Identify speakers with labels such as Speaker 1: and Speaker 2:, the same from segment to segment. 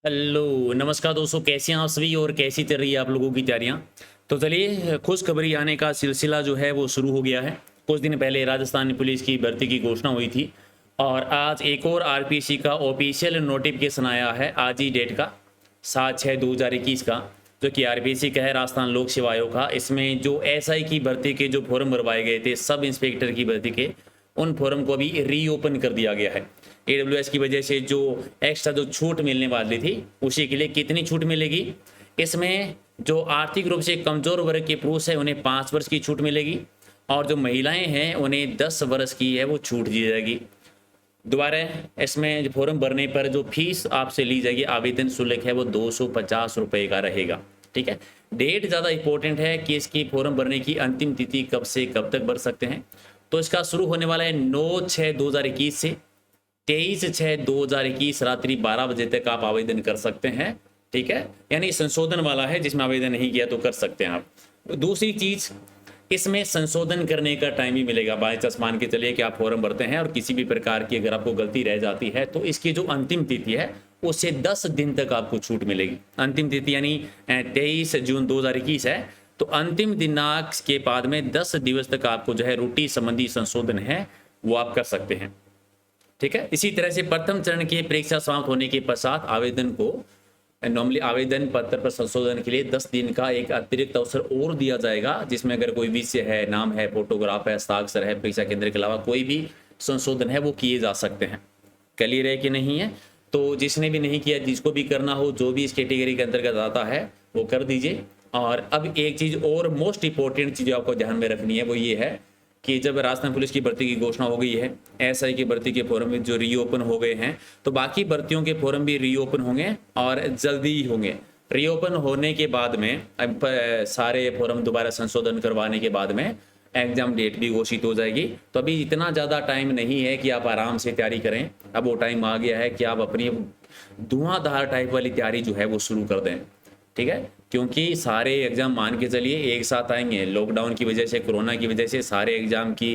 Speaker 1: Hello, नमस्कार दोस्तों, कैसे हैं आप सभी और कैसी चल रही है आप लोगों की तैयारियां। तो चलिए, खुशखबरी आने का सिलसिला जो है वो शुरू हो गया है। कुछ दिन पहले राजस्थान पुलिस की भर्ती की घोषणा हुई थी और आज एक और आरपीसी का ऑफिशियल नोटिफिकेशन आया है आज ही डेट का 7/6/2021 का, जो कि आरपीसी का है, राजस्थान लोक सेवा आयोग का। इसमें जो एसआई की भर्ती के जो फॉर्म भरवाए गए थे सब इंस्पेक्टर की भर्ती के, उन फॉर्म को भी रीओपन कर दिया गया है। एडब्ल्यूएस की वजह से जो एक्स्ट्रा जो छूट मिलने वाली थी उसी के लिए कितनी छूट मिलेगी, इसमें जो आर्थिक रूप से कमजोर वर्ग के पुरुष है उन्हें 5 वर्ष की छूट मिलेगी और जो महिलाएं हैं उन्हें 10 वर्ष की है वो छूट दी जाएगी। दोबारा इसमें फॉर्म भरने पर जो फीस आपसे ली जाएगी, आवेदन शुल्क है वो 250 रुपये का रहेगा। ठीक है, डेट ज़्यादा इंपॉर्टेंट है कि इसकी फॉर्म भरने की अंतिम तिथि कब से कब तक भर सकते हैं। तो इसका शुरू होने वाला है 9/6/2021 से 23/6/2021 रात्रि 12 बजे तक आप आवेदन कर सकते हैं। ठीक है, यानी संशोधन वाला है, जिसमें आवेदन नहीं किया तो कर सकते हैं आप। दूसरी चीज़, इसमें संशोधन करने का टाइम भी मिलेगा। बाय चांस मान के चलिए कि आप फॉर्म भरते हैं और किसी भी प्रकार की अगर आपको गलती रह जाती है तो इसकी जो अंतिम तिथि है उससे 10 दिन तक आपको छूट मिलेगी। अंतिम तिथि यानी 23 जून 2021 है, तो अंतिम दिनांक के बाद में 10 दिवस तक आपको जो है त्रुटि संबंधी संशोधन है वो आप कर सकते हैं। ठीक है, इसी तरह से प्रथम चरण की परीक्षा समाप्त होने के पश्चात आवेदन को नॉर्मली आवेदन पत्र पर संशोधन के लिए 10 दिन का एक अतिरिक्त अवसर और दिया जाएगा, जिसमें अगर कोई विषय है, नाम है, फोटोग्राफ है, हस्ताक्षर है, परीक्षा केंद्र के अलावा कोई भी संशोधन है वो किए जा सकते हैं। क्लियर है कि नहीं है? तो जिसने भी नहीं किया, जिसको भी करना हो, जो भी इस कैटेगरी के अंतर्गत आता है वो कर दीजिए। और अब एक चीज़ और मोस्ट इंपॉर्टेंट चीज़ आपको ध्यान में रखनी है वो ये है कि जब राजस्थान पुलिस की भर्ती की घोषणा हो गई है, एसआई की भर्ती के फॉर्म भी जो रीओपन हो गए हैं, तो बाकी भर्तियों के फॉर्म भी रीओपन होंगे और जल्दी ही होंगे। रीओपन होने के बाद में अब सारे फॉर्म दोबारा संशोधन करवाने के बाद में एग्जाम डेट भी घोषित हो जाएगी। तो अभी इतना ज़्यादा टाइम नहीं है कि आप आराम से तैयारी करें। अब वो टाइम आ गया है कि आप अपनी धुआंधार टाइप वाली तैयारी जो है वो शुरू कर दें। ठीक है, क्योंकि सारे एग्ज़ाम मान के चलिए एक साथ आएंगे। लॉकडाउन की वजह से, कोरोना की वजह से सारे एग्ज़ाम की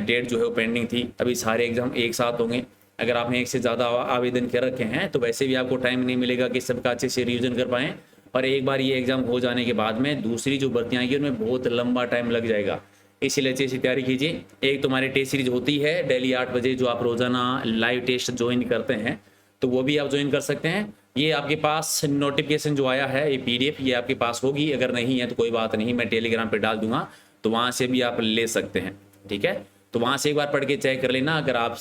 Speaker 1: डेट जो है वो पेंडिंग थी। अभी सारे एग्ज़ाम एक साथ होंगे। अगर आपने एक से ज़्यादा आवेदन कर रखे हैं तो वैसे भी आपको टाइम नहीं मिलेगा कि सबका अच्छे से रिवीजन कर पाएँ। और एक बार ये एग्ज़ाम हो जाने के बाद में दूसरी जो भर्तियाँ आएंगी उनमें बहुत लंबा टाइम लग जाएगा। इसीलिए अच्छे से तैयारी कीजिए। एक तो हमारी टेस्ट सीरीज होती है डेली 8 बजे, जो आप रोज़ाना लाइव टेस्ट ज्वाइन करते हैं, तो वो भी आप ज्वाइन कर सकते हैं। ये आपके पास नोटिफिकेशन जो आया है, ये पीडीएफ, ये आपके पास होगी। अगर नहीं है तो कोई बात नहीं, मैं टेलीग्राम पे डाल दूंगा, तो वहाँ से भी आप ले सकते हैं। ठीक है, तो वहाँ से एक बार पढ़ के चेक कर लेना अगर आप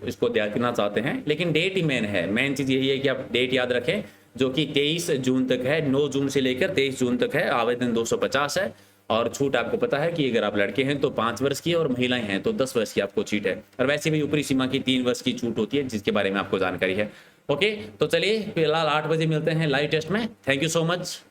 Speaker 1: इसको देखना चाहते हैं। लेकिन डेट ही मेन है, मेन चीज़ यही है कि आप डेट याद रखें, जो कि 23 जून तक है। 9 जून से लेकर 23 जून तक है। आवेदन 250 है और छूट आपको पता है कि अगर आप लड़के हैं तो 5 वर्ष की और महिलाएं हैं तो 10 वर्ष की आपको छूट है। और वैसे भी ऊपरी सीमा की 3 वर्ष की छूट होती है, जिसके बारे में आपको जानकारी है। ओके, तो चलिए फिलहाल 8 बजे मिलते हैं लाइव टेस्ट में। Thank you so much.